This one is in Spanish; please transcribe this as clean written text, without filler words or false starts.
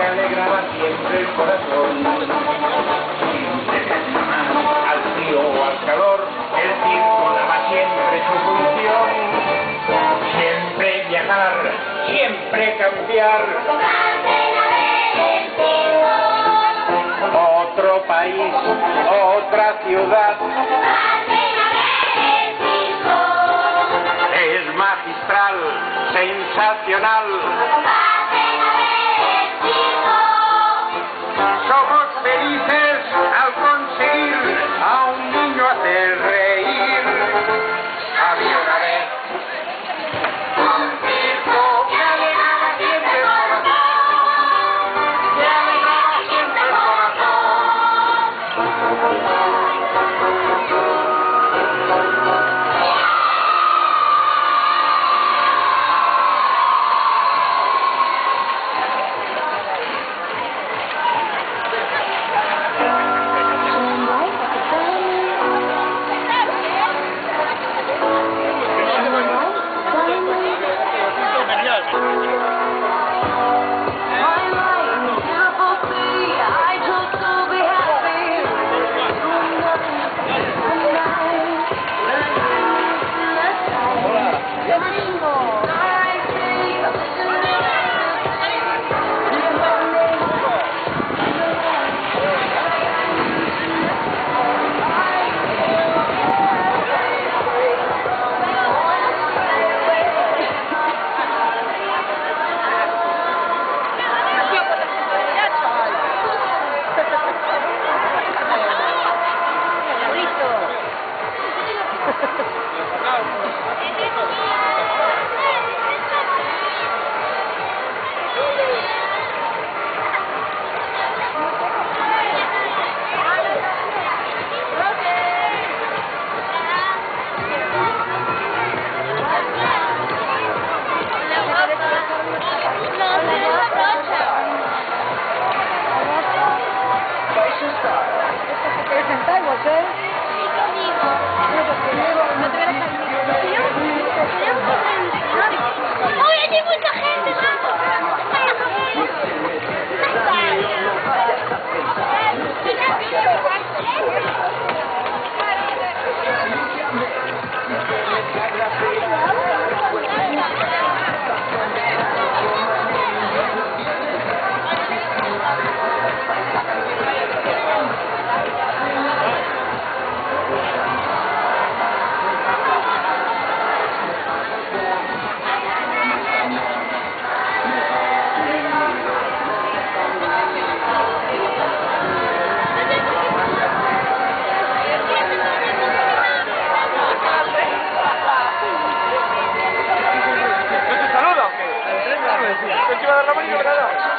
alegraba siempre el corazón. Al frío o al calor, el circo daba siempre su función. Siempre viajar, siempre cambiar. Otro país, otra ciudad. Es magistral, sensacional. Somos felices al conseguir a un niño hacer reír. Había una vez un circo que alegraba siempre el corazón. Que alegraba siempre el corazón. Encima de la mano y